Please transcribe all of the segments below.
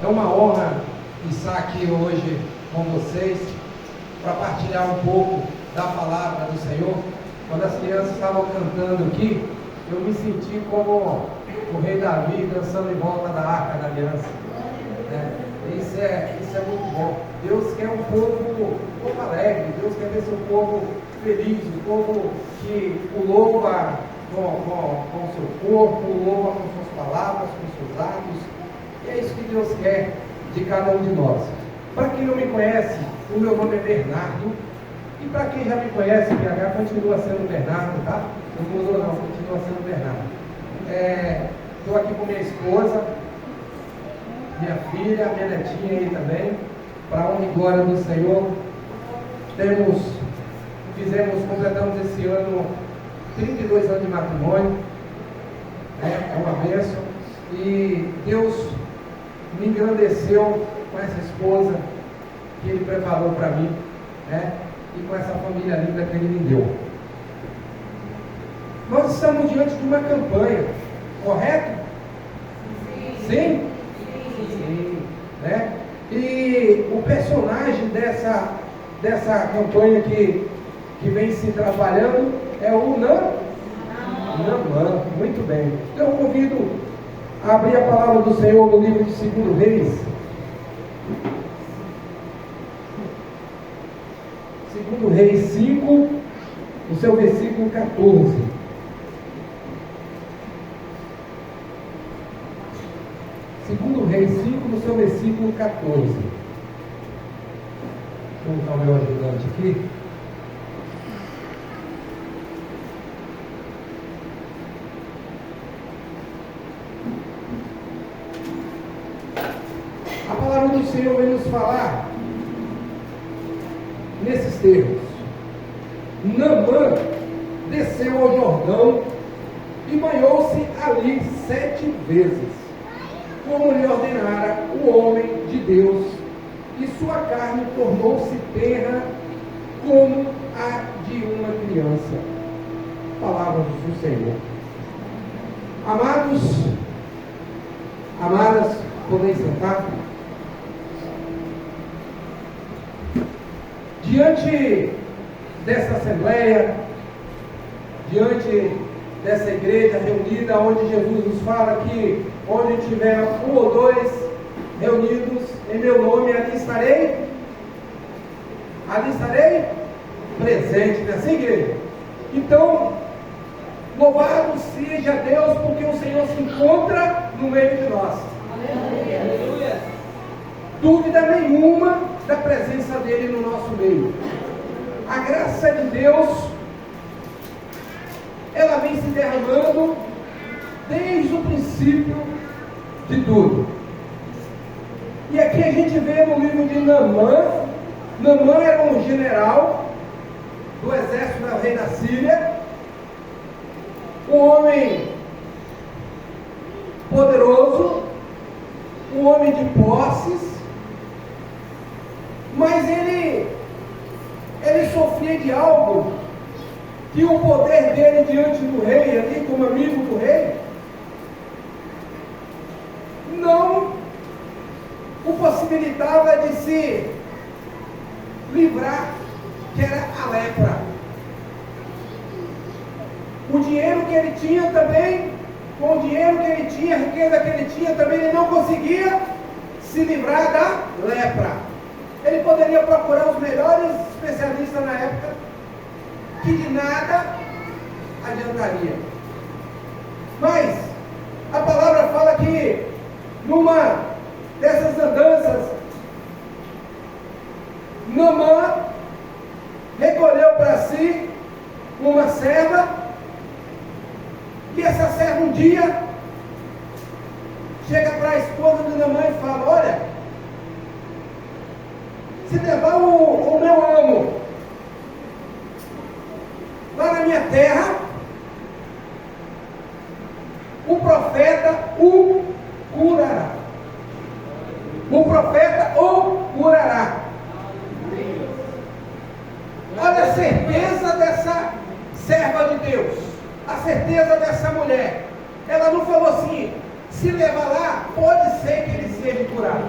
É uma honra estar aqui hoje com vocês para partilhar um pouco da palavra do Senhor. Quando as crianças estavam cantando aqui, eu me senti como o rei Davi dançando em volta da arca da aliança. Isso é muito bom. Deus quer um povo alegre, Deus quer ver seu povo feliz, um povo que o louva com o seu corpo, o louva com suas palavras, com seus atos. E é isso que Deus quer de cada um de nós. Para quem não me conhece, o meu nome é Bernardo. E para quem já me conhece, PH continua sendo Bernardo, tá? Não mudou não, continua sendo Bernardo. Estou aqui com minha esposa, minha filha, minha netinha aí também, para a honra e glória do Senhor. Completamos esse ano 32 anos de matrimônio, é uma bênção, e Deus me engrandeceu com essa esposa que Ele preparou para mim, e com essa família linda que Ele me deu. Nós estamos diante de uma campanha, correto? Sim? Sim. E o personagem dessa campanha que vem se trabalhando é o Naamã. Muito bem. Então eu convido a abrir a palavra do Senhor no livro de 2 Reis. 2 Reis 5, no seu versículo 14. Segundo Reis 5, no seu versículo 14. Vou botar o meu ajudante aqui. A palavra do Senhor vem nos falar nesses termos. Naamã desceu ao Jordão e banhou-se ali 7 vezes, como lhe ordenara o homem de Deus, e sua carne tornou-se terra como a de uma criança. Palavras do Senhor. Amadas, podem sentar. Diante dessa assembleia, diante dessa igreja reunida, onde Jesus nos fala que onde tiver 1 ou 2 reunidos em meu nome, ali estarei presente, não é assim, igreja? Então, louvado seja Deus, porque o Senhor se encontra no meio de nós. Aleluia. Dúvida nenhuma da presença dele no nosso meio. A graça de Deus, ela vem se derramando desde o princípio de tudo. E aqui a gente vê no livro de Naamã. Naamã era um general do exército da rei da Síria, um homem poderoso, um homem de posses, mas ele sofria de algo que o poder dele diante do rei, ali como amigo do rei, não o possibilitava de se livrar, que era a lepra. O dinheiro que ele tinha também, com o dinheiro que ele tinha, a riqueza que ele tinha, também ele não conseguia se livrar da lepra. Ele poderia procurar os melhores especialistas na época, que de nada adiantaria. Mas a palavra fala que numa dessas andanças, Naamã recolheu para si uma serva, e essa serva um dia chega para a esposa de Naamã e fala: olha, se levar o meu amo lá na minha terra, o profeta o curará. O profeta o curará. Olha a certeza dessa serva de Deus, a certeza dessa mulher. Ela não falou assim: se levar lá, pode ser que ele seja curar.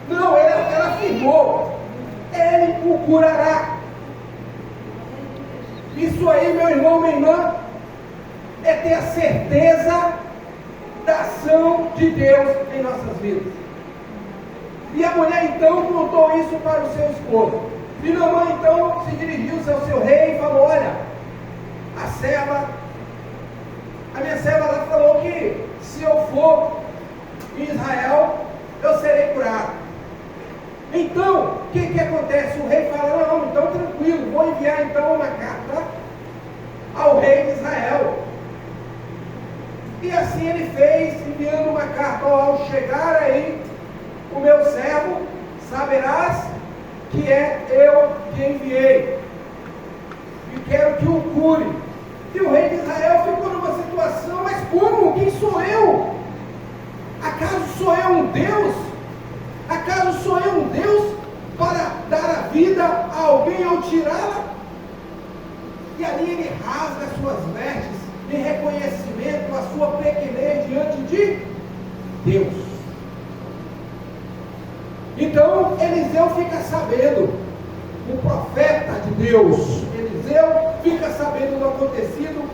Não, ela afirmou, ele o curará. Isso aí, meu irmão, minha irmã, é ter a certeza da ação de Deus em nossas vidas. E a mulher então contou isso para o seu esposo. E Naamã então se dirigiu ao seu rei e falou: olha, a minha serva ela falou que se eu for em Israel, eu serei curado. Então, o que acontece? O rei fala: não, então tranquilo, vou enviar então uma carta ao rei de Israel. E assim ele fez, enviando uma carta: ao chegar aí o meu servo, saberás que é eu que enviei, e quero que o cure. E o rei de Israel ficou numa situação: mas como? Quem sou eu? Acaso sou eu um Deus? Acaso sou eu um Deus para dar a vida a alguém ou tirá-la? E ali ele rasga as suas vestes em reconhecimento à sua pequenez diante de Deus. Então Eliseu fica sabendo, o profeta de Deus, Eliseu, fica sabendo do acontecido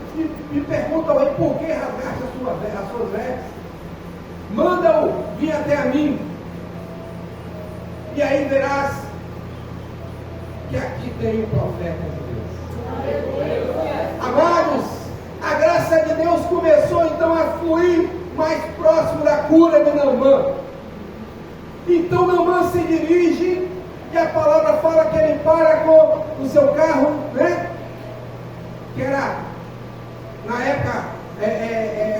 e pergunta ao rei: por que rasgaste as suas vestes? Manda-o vir até a mim, e aí verás que aqui tem o profeta de Deus. Amados, a graça de Deus começou então a fluir mais próximo da cura de Naamã. Então Naamã se dirige, e a palavra fala que ele para com o seu carro, né? Que era, na época,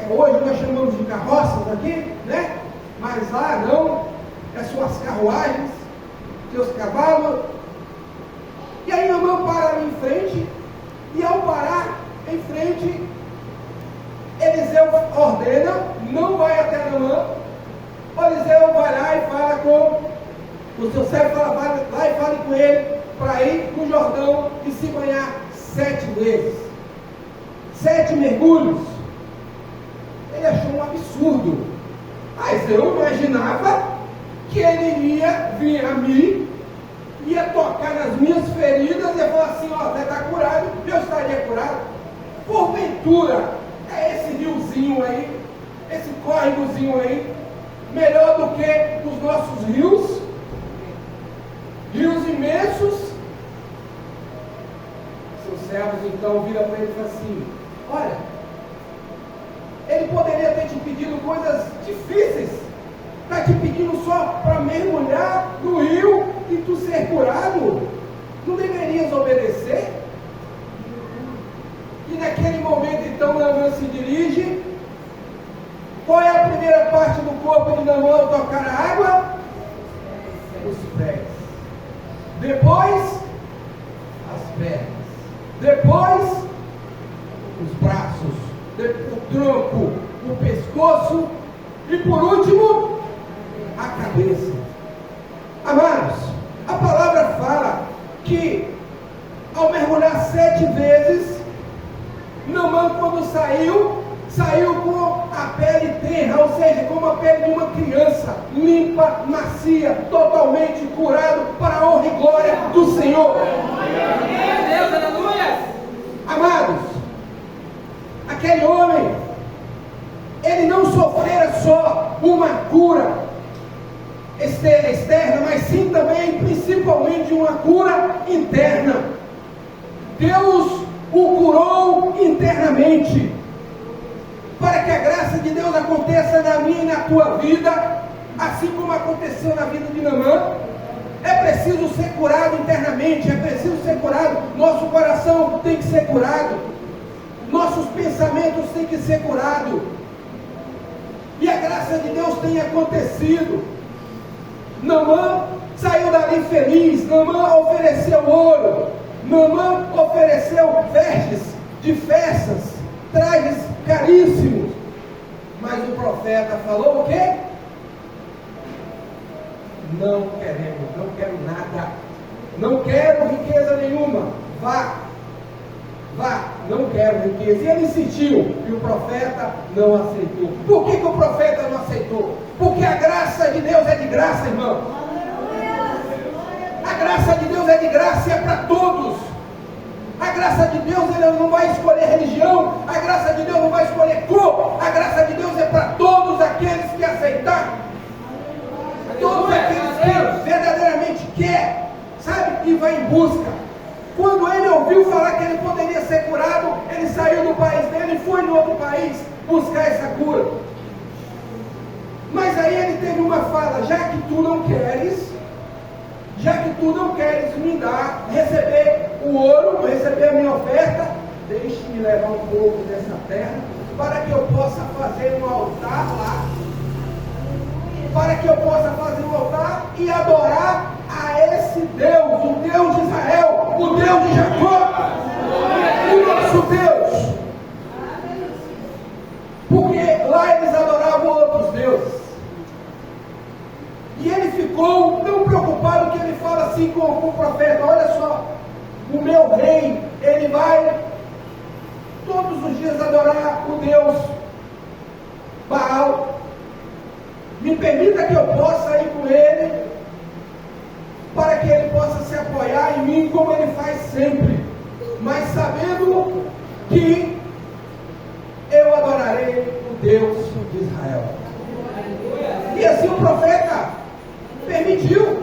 hoje nós chamamos de carroças aqui, né? Mas lá não, as suas carruagens, seus cavalos. E aí Naamã para ali em frente, e ao parar em frente, Eliseu ordena: não vai até Naamã. Eliseu vai lá e fala com o seu servo, vai lá e fale com ele para ir no Jordão e se banhar 7 vezes, 7 mergulhos. Ele achou um absurdo, mas eu imaginava que ele iria vir a mim, ia tocar nas minhas feridas e falar assim: ó, você está curado, eu estaria curado. Porventura, é esse riozinho aí, esse córregozinho aí, melhor do que os nossos rios imensos? Seus servos então viram para ele e falam assim: olha, ele poderia ter te pedido coisas difíceis, está te pedindo só para mergulhar no rio e tu ser curado, não deverias obedecer? E naquele momento então Naamã se dirige. Qual é a primeira parte do corpo de Naamã ao tocar a água? Os pés. Depois, as pernas. Depois, os braços. O tronco, o pescoço. E por último, a cabeça. Amados, a palavra fala que ao mergulhar 7 vezes, Naamã, quando saiu com a pele tenra, ou seja, como a pele de uma criança, limpa, macia, totalmente curado, para a honra e glória do Senhor. Deus, aleluia! Amados, aquele homem, ele não sofrera só uma cura externa, mas sim também, principalmente, uma cura interna. Deus o curou internamente. Para que a graça de Deus aconteça na minha e na tua vida, assim como aconteceu na vida de Naamã, é preciso ser curado internamente, é preciso ser curado. Nosso coração tem que ser curado, nossos pensamentos têm que ser curados, e a graça de Deus tem acontecido. Naamã saiu dali feliz. Naamã ofereceu ouro, Naamã ofereceu vestes de festas, trajes caríssimos. Mas o profeta falou o quê? Não quero nada, não quero riqueza nenhuma, vá, não quero riqueza. E ele insistiu, e o profeta não aceitou. Por que o profeta não aceitou? Porque a graça de Deus é de graça, irmão. A graça de Deus é de graça e é para todos. A graça de Deus, Ele não vai escolher religião. A graça de Deus não vai escolher cor. A graça de Deus é para todos aqueles que aceitar. Todos aqueles que verdadeiramente quer, sabe, e vai em busca. Quando ele ouviu falar que ele poderia ser curado, ele saiu do país dele e foi em outro país buscar essa cura. Mas aí ele teve uma fala: já que tu não queres me dar, receber o ouro, receber a minha oferta, deixe-me levar um pouco dessa terra, para que eu possa fazer um altar lá, para que eu possa fazer um altar e adorar a esse Deus, o Deus de Israel, o Deus de Jacó, o nosso Deus. Porque lá eles adoravam outros deuses. E ele ficou tão preocupado que ele fala assim com o profeta: olha só, o meu rei, ele vai todos os dias adorar o Deus Baal. Me permita que eu possa ir com ele, para que ele possa se apoiar em mim como ele faz sempre, mas sabendo que eu adorarei o Deus de Israel. E assim o profeta permitiu,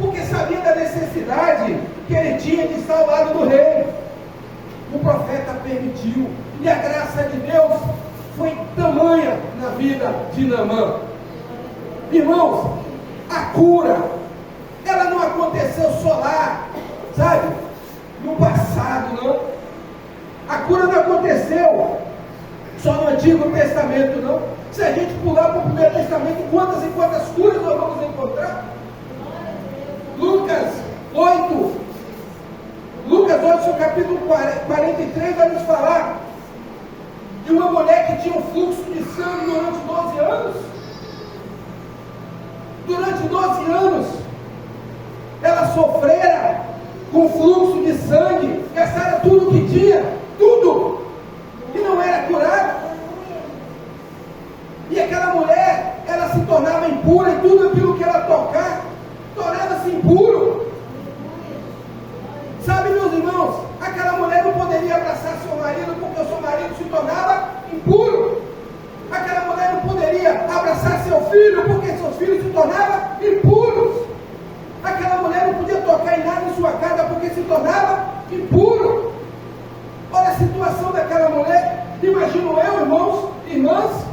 porque sabia da necessidade que ele tinha de estar ao lado do rei. O profeta permitiu, e a graça de Deus foi tamanha na vida de Naamã. Irmãos, a cura, ela não aconteceu só lá, sabe, no passado, não. A cura não aconteceu só no Antigo Testamento, não. Se a gente pular para o Primeiro Testamento, quantas e quantas curas nós vamos encontrar? Lucas 8, capítulo 43, vai nos falar de uma mulher que tinha um fluxo de sangue durante 12 anos. Durante 12 anos, ela sofrera com fluxo de sangue, gastara tudo o que tinha, tudo, e não era curada. E aquela mulher, ela se tornava impura, e tudo aquilo que ela tocar, tornava-se impuro. Sabe, meus irmãos, aquela mulher não poderia abraçar seu marido, porque o seu marido se tornava impuro. Aquela mulher não poderia abraçar seu filho, porque seus filhos se tornavam impuros. Aquela mulher não podia tocar em nada em sua casa, porque se tornava impuro. Olha a situação daquela mulher. Imagino eu, irmãos, irmãs,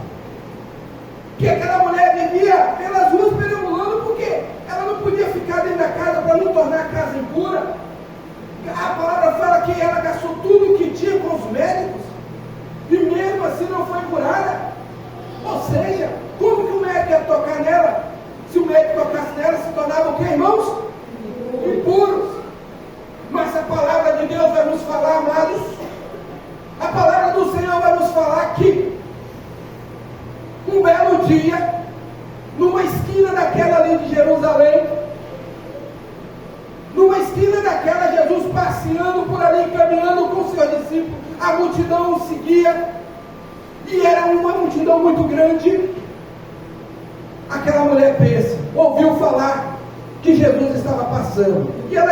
que aquela mulher vivia pelas ruas perambulando, porque ela não podia ficar dentro da casa para não tornar a casa impura. A palavra fala que ela gastou tudo o que tinha com os médicos, e mesmo assim não foi curada. Ou seja, como que o médico ia tocar nela? Se o médico tocasse nela, se tornava o que, irmãos? Impuros. Mas a palavra de Deus vai nos falar, amados, a palavra do Senhor vai nos falar que um belo dia, numa esquina daquela ali de Jerusalém, numa esquina daquela, Jesus passeando por ali, caminhando com seus discípulos, a multidão o seguia, e era uma multidão muito grande. Aquela mulher pensa, ouviu falar que Jesus estava passando, e ela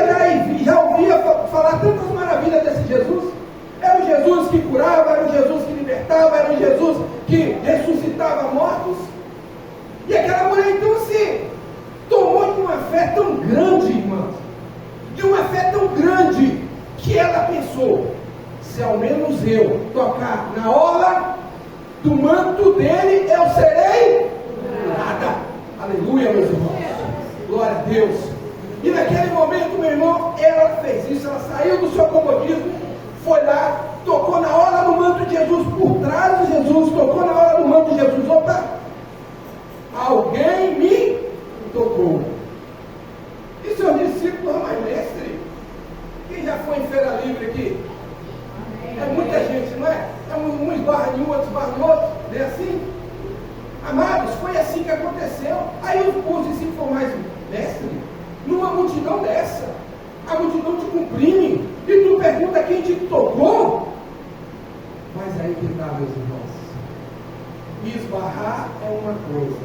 já ouvia falar tantas maravilhas desse Jesus. Era o Jesus que curava, era o Jesus que libertava, era o Jesus que ressuscitava mortos. E aquela mulher então se tomou de uma fé tão grande, irmãos, de uma fé tão grande, que ela pensou: se ao menos eu tocar na orla do manto dele, eu serei curada. Aleluia, meus irmãos, glória a Deus. E naquele momento, meu irmão, ela fez isso. Ela saiu do seu comodismo, foi lá, tocou na orla do manto de Jesus, por trás de Jesus, tocou na orla do manto de Jesus. Opa, alguém me tocou. E seus discípulos: mas mestre, quem já foi em feira livre aqui? É muita gente, não é? É um esbarra em um, outro esbarra no outro, não é assim? Amados, foi assim que aconteceu. Aí os discípulos falaram: mas mestre, numa multidão dessa, a multidão te comprime, e tu pergunta quem te tocou? Mas aí que está, meus irmãos, esbarrar é uma coisa,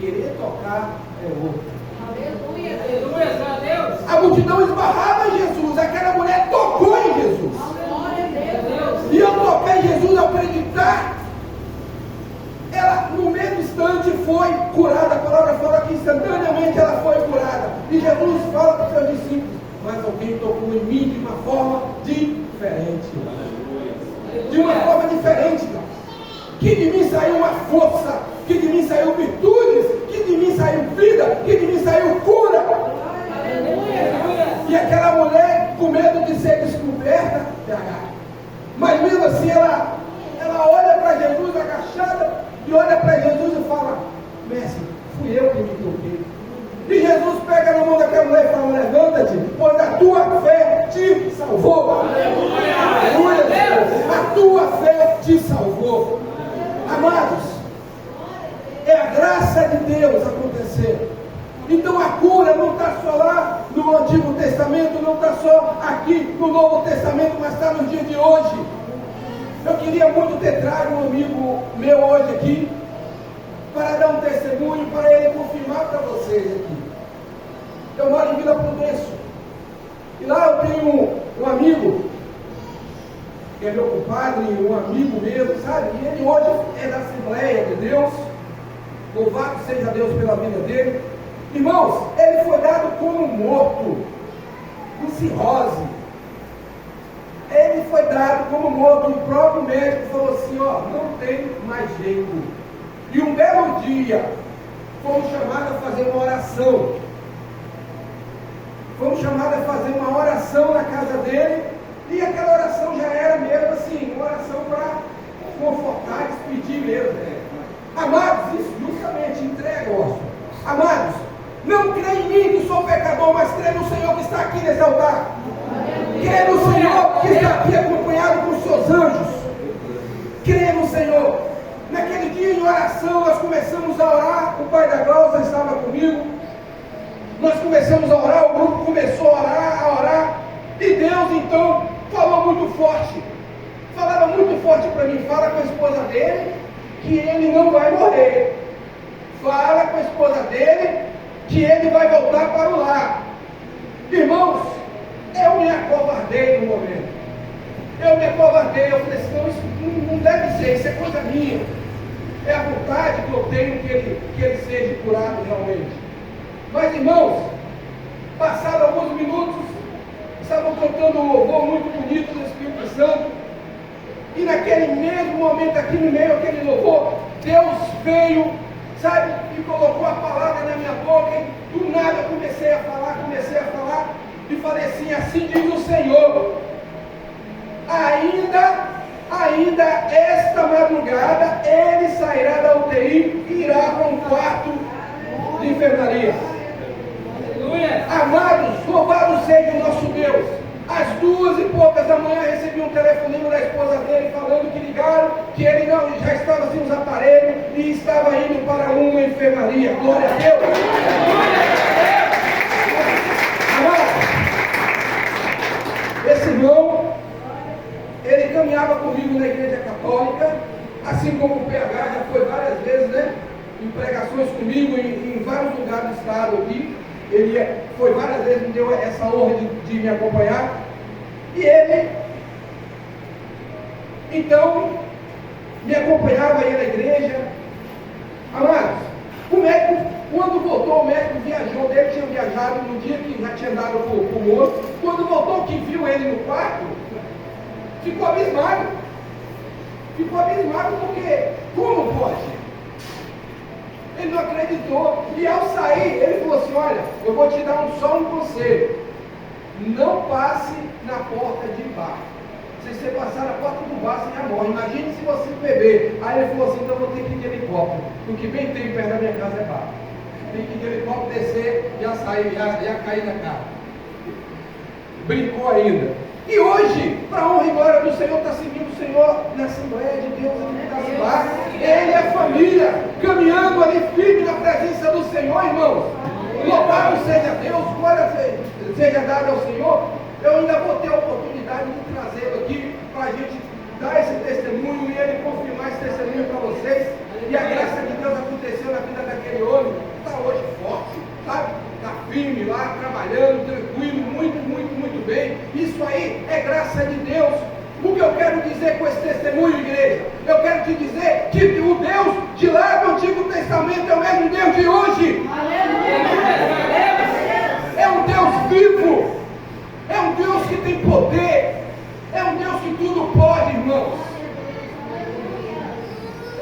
querer tocar é outra. Aleluia, aleluia, Deus. A multidão esbarrava em Jesus, aquela mulher tocou em Jesus. Glória a Deus. E ao tocar em Jesus, ao acreditar, ela no mesmo instante foi curada. A palavra fala que instantaneamente ela foi curada. E Jesus fala para os seus discípulos: mas alguém tocou em mim de uma forma diferente. De uma forma diferente, que de mim saiu uma força, que de mim saiu virtudes, que de mim saiu vida, que de mim saiu cura. E aquela mulher, com medo de ser descoberta, mas mesmo assim ela olha para Jesus agachada e olha para Jesus e fala: mestre, fui eu que me toquei. E Jesus pega na mão daquela mulher e fala: levanta-te, pois a tua fé te salvou. Aleluia. A tua fé te salvou. Amados, é a graça de Deus acontecer. Então a cura não está só lá no Antigo Testamento, não está só aqui no Novo Testamento, mas está nos dias de hoje. Eu queria muito ter trago um amigo meu hoje aqui, para dar um testemunho, para ele confirmar para vocês aqui. Eu moro em Vila Prudêncio, e lá eu tenho um amigo, que é meu compadre, um amigo mesmo, sabe? E ele hoje é da Assembleia de Deus. Louvado seja Deus pela vida dele. Irmãos, ele foi dado como morto, com cirrose. Ele foi dado como morto. O próprio médico falou assim: ó, não tem mais jeito. E um belo dia, fomos chamados a fazer uma oração. Fomos chamados a fazer uma oração na casa dele. E aquela oração já era mesmo assim, uma oração para confortar, despedir mesmo. Amados, isso justamente entrega, ó. Amados, não creia em mim que sou pecador, mas creia no Senhor que está aqui nesse altar. Creia no Senhor que está aqui acompanhado com os seus anjos. Creia no Senhor. Naquele dia em oração nós começamos a orar. O pai da Glaucia estava comigo. Nós começamos a orar, o grupo começou a orar. E Deus então falou muito forte. Falava muito forte para mim: fala com a esposa dele que ele não vai morrer. Fala com a esposa dele que ele vai voltar para o lar. Irmãos, eu me acovardei no momento. Eu me acovardei. Eu falei assim: não, isso não deve ser, isso é coisa minha. É a vontade que eu tenho que ele seja curado realmente. Mas irmãos, passaram alguns minutos, estavam cantando um louvor muito bonito do Espírito Santo. E naquele mesmo momento, aqui no meio daquele louvor, Deus veio, sabe, e colocou a palavra na minha boca. E do nada comecei a falar, e falei assim: assim diz o Senhor, ainda esta madrugada ele sairá da UTI e irá para um quarto de enfermaria. Amados, louvado seja o nosso Deus. Às 2h poucas da manhã recebi um telefonema da esposa dele falando que ligaram, que ele não, já estava sem os aparelhos e estava indo para uma enfermaria. Glória a Deus! Amados, esse irmão, ele caminhava comigo na igreja católica, assim como o PH já foi várias vezes, né? Em pregações comigo em vários lugares do estado aqui. Ele foi várias vezes, me deu essa honra de me acompanhar. E ele, então, me acompanhava aí na igreja. Amados, o médico, quando voltou, o médico viajou, ele tinha viajado no dia que já tinha dado para o moço. Quando voltou, que viu ele no quarto, ficou abismado. Ficou abismado porque, como pode? Ele não acreditou. E ao sair, ele falou assim: olha, eu vou te dar só um conselho. Não passe na porta de bar. Se você passar na porta do bar, você já morre. Imagine se você beber. Aí ele falou assim: então eu vou ter que ir de helicóptero. O que bem tem perto da minha casa é bar. Tem que ir de helicóptero, descer, já sair, já cair na cara. Brincou ainda. E hoje, para a honra e glória do Senhor, está seguindo o Senhor na Assembleia de Deus aqui no Itacibar. Ele e a família, caminhando ali firme na presença do Senhor, irmãos. Louvado seja Deus, glória seja dada ao Senhor. Eu ainda vou ter a oportunidade de trazê-lo aqui para a gente dar esse testemunho e ele confirmar esse testemunho para vocês. E a graça de Deus aconteceu na vida daquele homem. Está hoje forte, sabe? Está firme lá, trabalhando, tranquilo, muito bem. Isso aí é graça de Deus. O que eu quero dizer com esse testemunho, igreja? Eu quero te dizer que o Deus de lá do Antigo Testamento é o mesmo Deus de hoje. É um Deus vivo. É um Deus que tem poder. É um Deus que tudo pode, irmãos.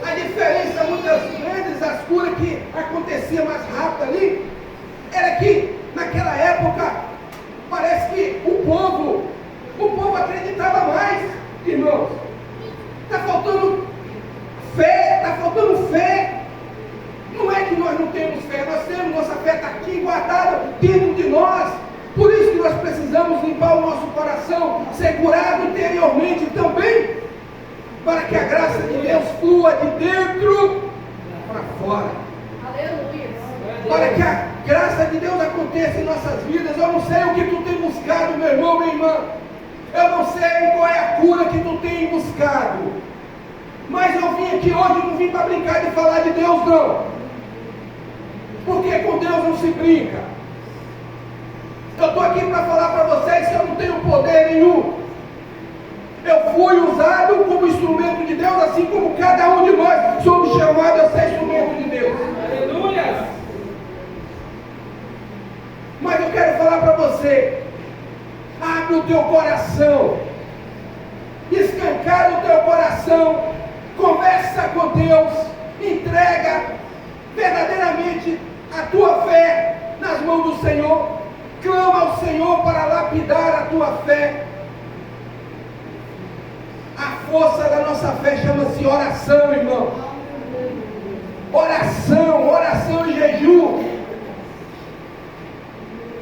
A diferença, muitas vezes, as curas que aconteciam mais rápido ali, era que naquela época, parece que o povo acreditava mais, irmãos. Está faltando fé. Não é que nós não temos fé, nós temos, nossa fé está aqui guardada dentro de nós. Por isso que nós precisamos limpar o nosso coração, ser curado interiormente também, para que a graça de Deus flua de dentro para fora. Aleluia. Para que a graça de Deus aconteça em nossas vidas. Eu não sei o que tu tem buscado, meu irmão, minha irmã. Eu não sei qual é a cura que tu tem buscado. Mas eu vim aqui hoje, não vim para brincar de falar de Deus, não. Porque com Deus não se brinca. Eu estou aqui para falar para vocês que eu não tenho poder nenhum. Eu fui usado como instrumento de Deus, assim como cada um de nós somos chamados a ser instrumento de Deus. Aleluia. Mas eu quero falar para você, abre o teu coração, escancara o teu coração, conversa com Deus, entrega verdadeiramente a tua fé nas mãos do Senhor, clama ao Senhor para lapidar a tua fé. A força da nossa fé chama-se oração, irmão. Oração e jejum.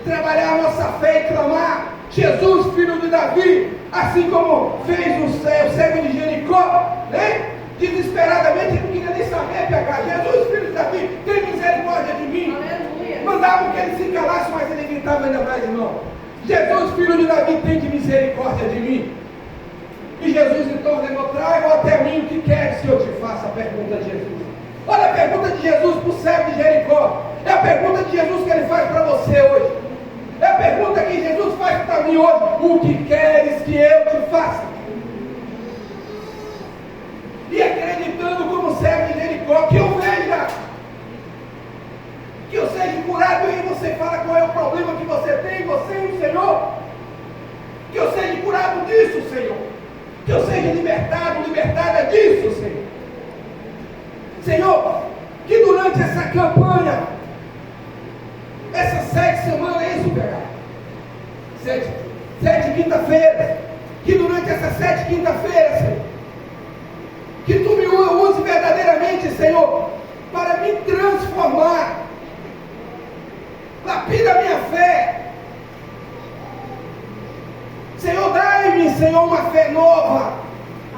Trabalhar a nossa fé e clamar. Jesus, filho de Davi, assim como fez o cego de Jericó, né? Desesperadamente, ele não queria nem saber pegar. Jesus, filho de Davi, tem misericórdia de mim. Aleluia. Mandavam que ele se calasse, mas ele gritava ainda mais, irmão. Jesus, filho de Davi, tem de misericórdia de mim. E Jesus então ordenou: traga até mim o que queres que eu te faça. A pergunta de Jesus. Olha a pergunta de Jesus para o cego de Jericó. É a pergunta de Jesus que ele faz para você hoje. É a pergunta que Jesus faz para mim hoje: o que queres que eu te faça? E acreditando como cego de Jericó, que eu veja, que eu seja curado, e você fala qual é o problema que você tem, você e o Senhor. Que eu seja curado disso, Senhor. Que eu seja libertada disso, Senhor. Senhor, que durante essa campanha, essas 7 semanas, é isso, pegar? 7 quinta-feiras, que durante essas 7 quinta-feiras, Senhor, que tu me use verdadeiramente, Senhor, para me transformar. Lapida a minha fé. Senhor, dai-me, Senhor, uma fé nova.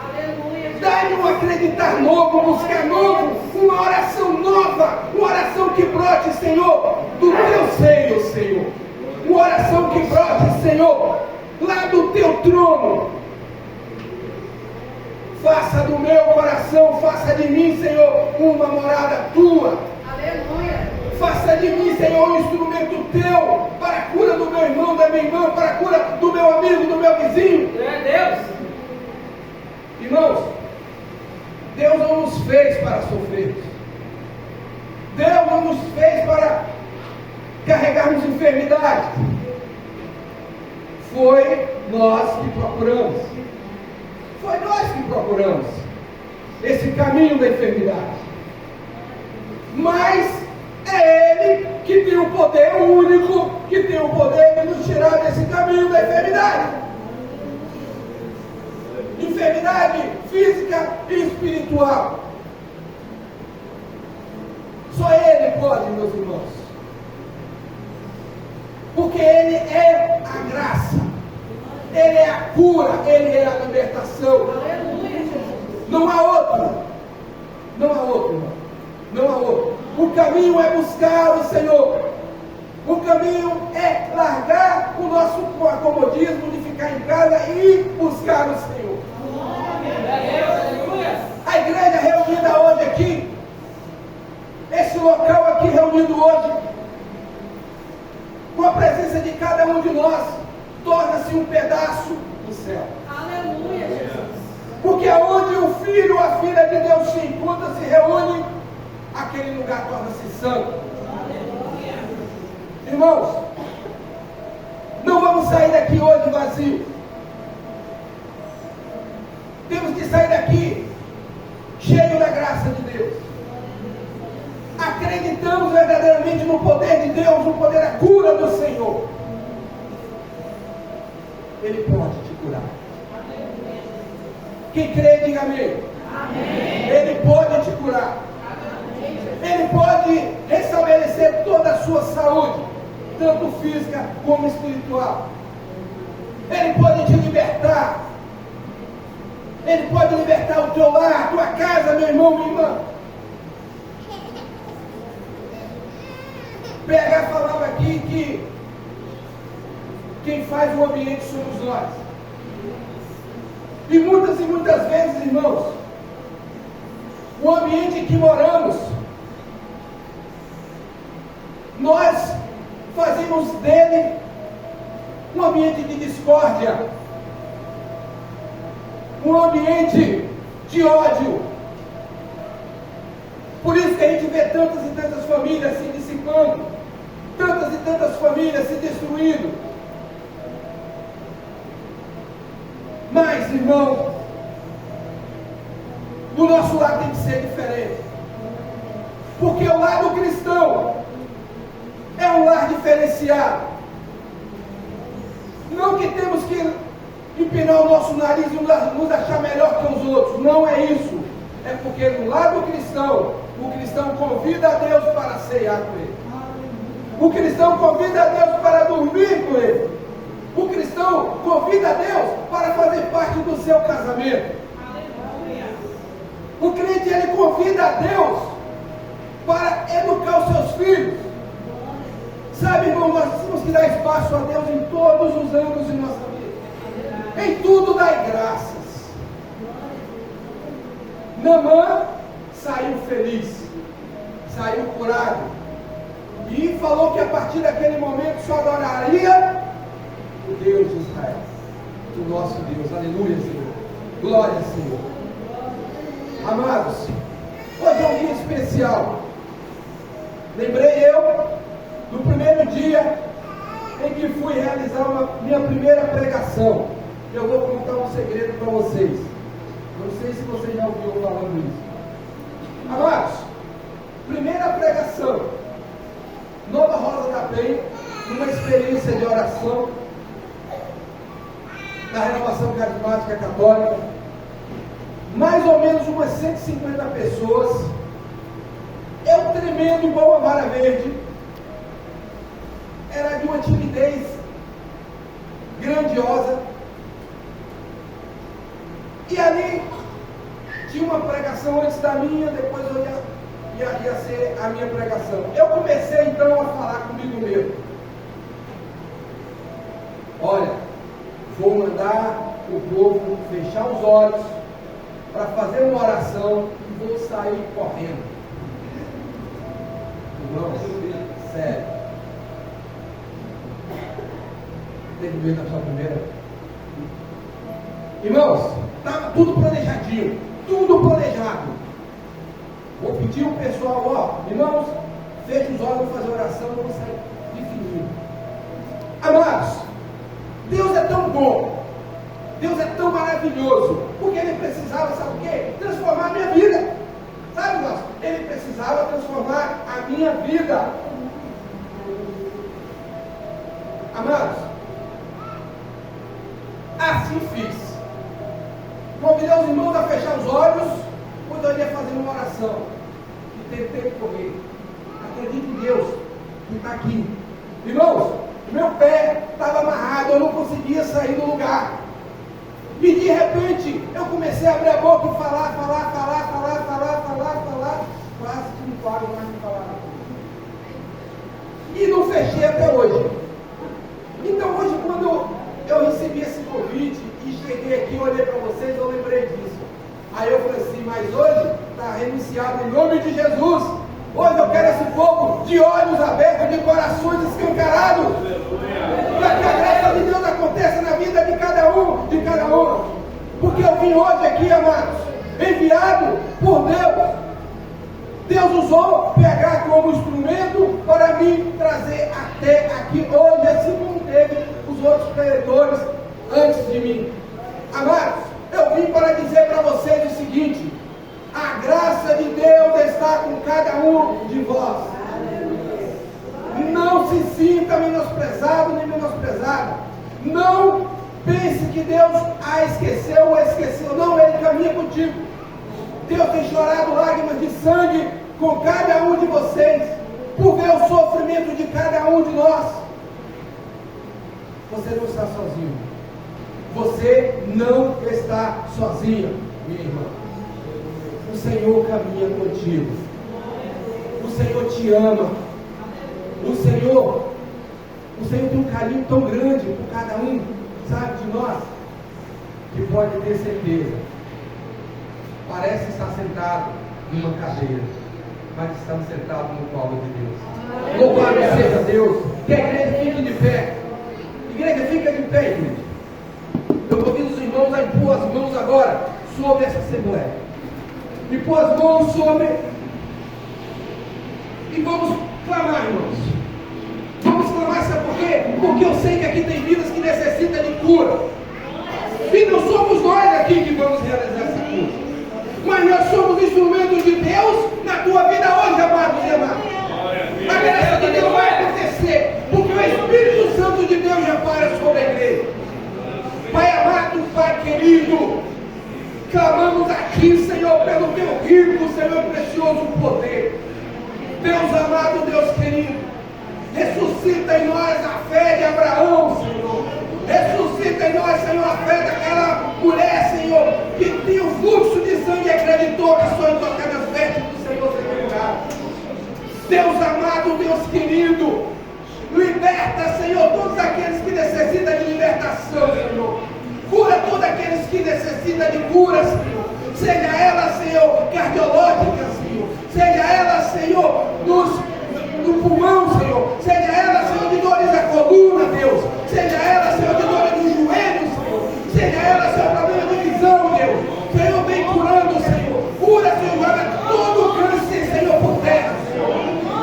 Aleluia. Dai-me um acreditar novo, um buscar novo, uma oração nova, uma oração que brote, Senhor, do teu seio, Senhor. Uma oração que brote, Senhor, lá do teu trono. Faça do meu coração, faça de mim, Senhor, uma morada tua. Aleluia. Faça de mim, Senhor, um instrumento teu para a cura do meu irmão, da minha irmã, para a cura do meu amigo, do meu vizinho. É Deus. Irmãos, Deus não nos fez para sofrer. Deus não nos fez para carregarmos enfermidade. Foi nós que procuramos. Foi nós que procuramos esse caminho da enfermidade. Mas é Ele que tem o poder, o único que tem o poder de nos tirar desse caminho da enfermidade. Enfermidade física e espiritual. Só Ele pode, meus irmãos. Porque Ele é a graça. Ele é a cura, Ele é a libertação. Aleluia, Jesus. Não há outro. Não há outro, irmão. Não há outro. O caminho é buscar o Senhor. O caminho é largar o nosso acomodismo de ficar em casa e buscar o Senhor. A igreja reunida hoje aqui um de nós torna-se um pedaço do céu. Aleluia, Jesus. Porque aonde o filho ou a filha de Deus se encontra, se reúne, aquele lugar torna-se santo. Aleluia. Irmãos, não vamos sair daqui hoje vazio. Temos que sair daqui cheio da graça de Deus. Acreditamos verdadeiramente no poder de Deus, no poder da cura do Senhor. Ele pode te curar. Quem crê, diga amém. Amém. Ele pode te curar. Ele pode restabelecer toda a sua saúde, tanto física como espiritual. Ele pode te libertar. Ele pode libertar o teu lar, a tua casa, meu irmão, minha irmã. PH falava aqui que quem faz o ambiente somos nós. E muitas vezes, irmãos, o ambiente em que moramos, nós fazemos dele um ambiente de discórdia, um ambiente de ódio. Por isso que a gente vê tantas e tantas famílias se dissipando, tantas e tantas famílias se destruindo. Mas, irmão, do nosso lado tem que ser diferente. Porque o lado cristão é um lar diferenciado. Não que temos que empinar o nosso nariz e nos achar melhor que os outros. Não é isso. É porque no lado cristão, o cristão convida a Deus para ceiar com ele. O cristão convida a Deus para dormir com ele. O cristão convida a Deus para fazer parte do seu casamento. O crente, ele convida a Deus para educar os seus filhos. Sabe, irmão, nós temos que dar espaço a Deus em todos os âmbitos de nossa vida. Em tudo dai graças. Naamã saiu feliz, saiu curado. E falou que a partir daquele momento só adoraria o Deus de Israel, o nosso Deus. Aleluia, Senhor. Glória, Senhor. Amados, hoje é um dia especial. Lembrei eu do primeiro dia em que fui realizar minha primeira pregação. Eu vou contar um segredo para vocês. Não sei se você já ouviu falando isso. Amados, primeira pregação, Nova Rosa da Penha, uma experiência de oração da Renovação Carismática Católica. Mais ou menos umas 150 pessoas. Eu tremendo igual uma vara verde. Era de uma timidez grandiosa. E ali tinha uma pregação antes da minha, depois eu ia ser a minha pregação. Eu comecei então a falar comigo mesmo. Olha, vou mandar o povo fechar os olhos para fazer uma oração e vou sair correndo. Irmão, sério. Teve medo da sua primeira? Irmãos, estava tudo planejadinho, tudo planejado. Vou pedir o pessoal, irmãos, feche os olhos, vou fazer oração, vou sair de fininho. Amados, Deus é tão bom, Deus é tão maravilhoso, porque Ele precisava, sabe o quê? Transformar a minha vida. Sabe, irmãos? Ele precisava transformar a minha vida. Amados, assim fiz. Convidei os irmãos a fechar os olhos, quando eu ia fazer uma oração. E tentei correr. Acredite em Deus, que está aqui. Irmãos, meu pé estava amarrado, eu não conseguia sair do lugar. E de repente, eu comecei a abrir a boca e falar. Quase que não paro mais de falar. E não fechei até hoje. Então hoje, quando eu recebi esse convite e cheguei aqui, olhei para vocês, eu lembrei disso. Aí eu falei assim, mas hoje está renunciado em nome de Jesus. Hoje eu quero esse povo de olhos abertos, de corações escancarados. hoje aqui, amados, enviado por Deus. Deus usou PH como instrumento para me trazer até aqui hoje, assim como teve os outros preletores antes de mim. Amados, eu vim para dizer para vocês o seguinte: a graça de Deus está com cada um de vós. Não se sinta menosprezado nem menosprezada. Não pense que Deus a esqueceu ou a esqueceu. Não, Ele caminha contigo. Deus tem chorado lágrimas de sangue com cada um de vocês, por ver o sofrimento de cada um de nós. Você não está sozinho. Você não está sozinho, minha irmã. O Senhor caminha contigo. O Senhor te ama. O Senhor tem um carinho tão grande por cada um, sabe, de nós, que pode ter certeza. Parece estar sentado numa cadeira, mas estamos sentados no colo de Deus. Louvado seja Deus. Que a igreja fique de pé. Igreja, fica de pé, igreja. Eu convido os irmãos a impor as mãos agora sobre essa assembleia. Impor as mãos sobre. E vamos clamar, irmãos. Vamos clamar, sabe por quê? Porque eu sei que aqui tem vidas que necessitam de cura. E não somos nós aqui que vamos realizar essa cura, mas nós somos instrumentos de Deus na tua vida hoje, amados e amadas. A graça de Deus vai acontecer, porque o Espírito Santo de Deus já para sobre a igreja. Pai amado, Pai querido, clamamos aqui, Senhor, pelo teu rico, Senhor, precioso poder. Deus amado, Deus querido, ressuscita em nós a fé de Abraão, Senhor. Ressuscita em nós, Senhor, a fé daquela mulher, Senhor, que tinha o fluxo de sangue e acreditou que só em tocar nas vestes do Senhor seria curado. Deus amado, Deus querido, liberta, Senhor, todos aqueles que necessitam de libertação, Senhor. Cura todos aqueles que necessitam de cura, Senhor. Seja ela, Senhor, cardiológica, Senhor. Seja ela, Senhor, do pulmão, Senhor. Seja ela, Senhor, de dores da coluna, Deus. Seja ela, Senhor, de dores dos joelhos, Senhor. Seja ela, Senhor, problema de visão, Deus. Senhor, vem curando, Senhor. Cura, Senhor, joga todo o câncer, Senhor, por terra, Senhor.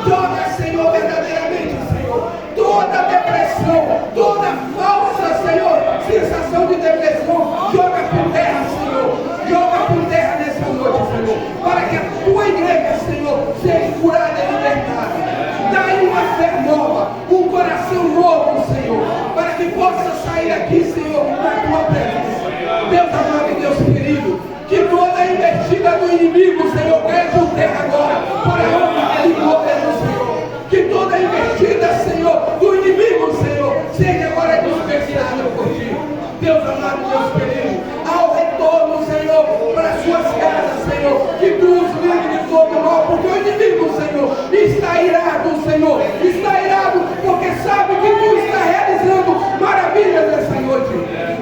Joga, Senhor, verdadeiramente, Senhor, toda depressão, toda falsa, Senhor, sensação de depressão, joga por terra, Senhor. Joga por terra nessa noite, Senhor, para que a tua igreja, Senhor, seja curada e libertada. Dá-lhe uma fé nova, um coração novo, Senhor, para que possa sair aqui, Senhor, da tua presença. Deus amado e Deus querido, que toda a investida do inimigo, Senhor, caia por terra agora, para a honra e glória do Senhor. Que toda a investida, Senhor, do inimigo, Senhor, seja agora dispersada por ti. Deus amado e Deus querido, ao retorno, Senhor, para as suas casas, Senhor, que tu os livre de todo mal, porque o inimigo, Senhor, está irado, Senhor, está irado, porque sabe que tu está realizando maravilhas nessa noite.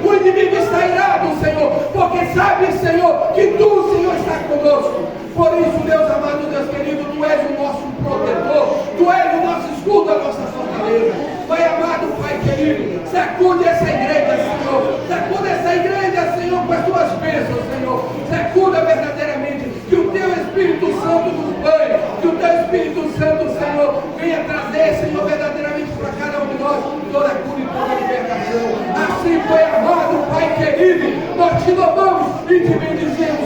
O inimigo está irado, Senhor, porque sabe, Senhor, que tu, Senhor, está conosco. Por isso, Deus amado, Deus querido, tu és o nosso protetor, tu és o nosso escudo, a nossa fortaleza. Pai amado, Pai querido, sacude essa igreja, Senhor, sacude essa igreja, Senhor, com as tuas bênçãos, Senhor, sacuda verdadeiramente, que o teu Espírito Santo nos banhe, que o teu Espírito Santo, Senhor, venha trazer, Senhor, verdadeiramente para cada um de nós, toda a cura e toda a libertação. Assim foi, amado, Pai querido, nós te louvamos e te bendizemos